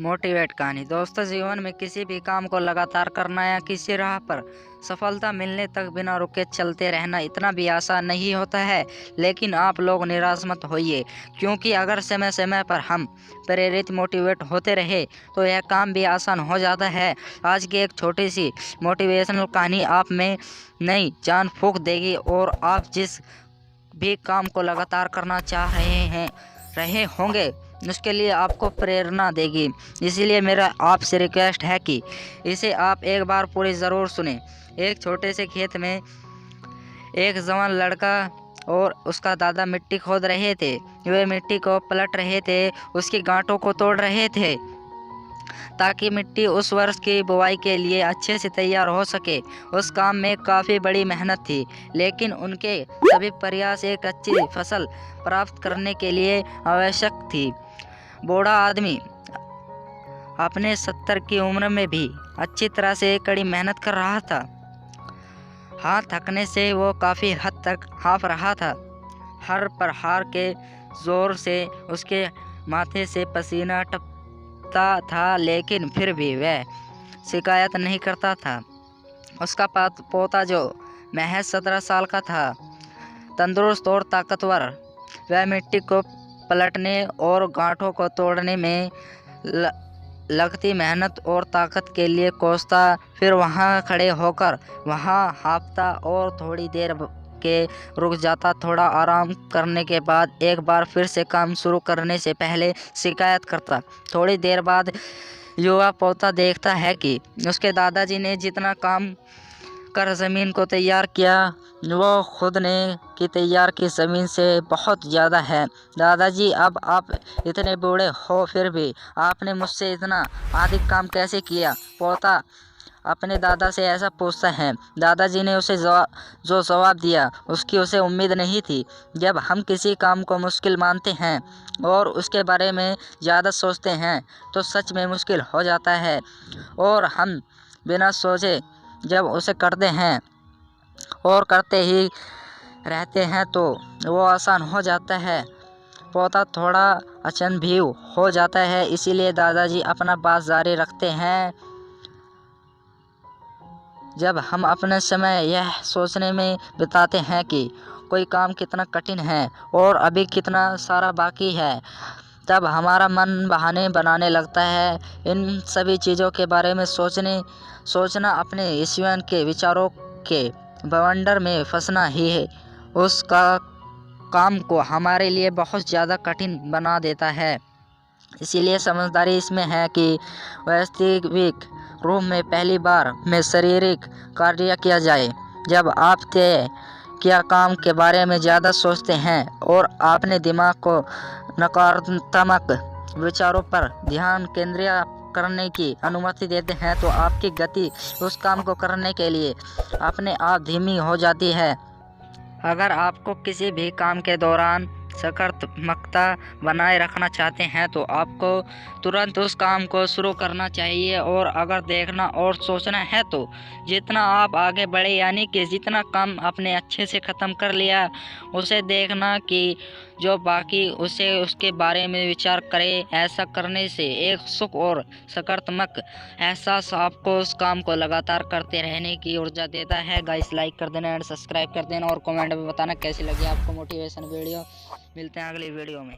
Motivate कहानी। दोस्तों, जीवन में किसी भी काम को लगातार करना या किसी राह पर सफलता मिलने तक बिना रुके चलते रहना इतना भी आसान नहीं होता है। लेकिन आप लोग निराश मत होइए, क्योंकि अगर समय समय पर हम प्रेरित मोटिवेट होते रहे तो यह काम भी आसान हो जाता है। आज की एक छोटी सी मोटिवेशनल कहानी आप में नई जान फूंक देगी और आप जिस भी काम को लगातार करना चाह रहे होंगे उसके लिए आपको प्रेरणा देगी। इसीलिए मेरा आपसे रिक्वेस्ट है कि इसे आप एक बार पूरी ज़रूर सुने। एक छोटे से खेत में एक जवान लड़का और उसका दादा मिट्टी खोद रहे थे। वे मिट्टी को पलट रहे थे, उसकी गांठों को तोड़ रहे थे ताकि मिट्टी उस वर्ष की बुवाई के लिए अच्छे से तैयार हो सके। उस काम में काफ़ी बड़ी मेहनत थी, लेकिन उनके सभी प्रयास एक अच्छी फसल प्राप्त करने के लिए आवश्यक थी। बूढ़ा आदमी अपने 70 की उम्र में भी अच्छी तरह से कड़ी मेहनत कर रहा था। हाथ थकने से वो काफ़ी हद तक हाँफ रहा था। हर प्रहार के जोर से उसके माथे से पसीना टपकता था, लेकिन फिर भी वह शिकायत नहीं करता था। उसका पोता जो महज 17 साल का था, तंदुरुस्त और ताकतवर, वह मिट्टी को पलटने और गांठों को तोड़ने में लगती मेहनत और ताकत के लिए कोसता। फिर वहां खड़े होकर वहां हाँफता और थोड़ी देर के रुक जाता। थोड़ा आराम करने के बाद एक बार फिर से काम शुरू करने से पहले शिकायत करता। थोड़ी देर बाद युवा पोता देखता है कि उसके दादाजी ने जितना काम कर ज़मीन को तैयार किया, वो खुद ने की तैयार की ज़मीन से बहुत ज़्यादा है। दादाजी, अब आप इतने बूढ़े हो फिर भी आपने मुझसे इतना अधिक काम कैसे किया? पोता अपने दादा से ऐसा पूछता है। दादाजी ने उसे जो जवाब दिया उसकी उसे उम्मीद नहीं थी। जब हम किसी काम को मुश्किल मानते हैं और उसके बारे में ज़्यादा सोचते हैं तो सच में मुश्किल हो जाता है, और हम बिना सोचे जब उसे करते हैं और करते ही रहते हैं तो वो आसान हो जाता है। पोता थोड़ा अचंभित भी हो जाता है, इसीलिए दादाजी अपना बात जारी रखते हैं। जब हम अपने समय यह सोचने में बिताते हैं कि कोई काम कितना कठिन है और अभी कितना सारा बाकी है, तब हमारा मन बहाने बनाने लगता है। इन सभी चीज़ों के बारे में सोचना अपने ईश्वर के विचारों के बवंडर में फंसना ही है। उसका काम को हमारे लिए बहुत ज़्यादा कठिन बना देता है। इसीलिए समझदारी इसमें है कि वास्तविक रूप में पहली बार में शारीरिक कार्य किया जाए। जब आप तय किया काम के बारे में ज़्यादा सोचते हैं और अपने दिमाग को नकारात्मक विचारों पर ध्यान केंद्रित करने की अनुमति देते हैं तो आपकी गति उस काम को करने के लिए अपने आप धीमी हो जाती है। अगर आपको किसी भी काम के दौरान सकारात्मकता बनाए रखना चाहते हैं तो आपको तुरंत उस काम को शुरू करना चाहिए। और अगर देखना और सोचना है तो जितना आप आगे बढ़े, यानी कि जितना काम आपने अच्छे से ख़त्म कर लिया, उसे देखना कि जो बाकी उसे उसके बारे में विचार करें। ऐसा करने से एक सुख और सकारात्मक एहसास आपको उस काम को लगातार करते रहने की ऊर्जा देता है। गाइस, लाइक कर देना एंड सब्सक्राइब कर देना और कमेंट में बताना कैसी लगी आपको मोटिवेशन वीडियो। मिलते हैं अगली वीडियो में।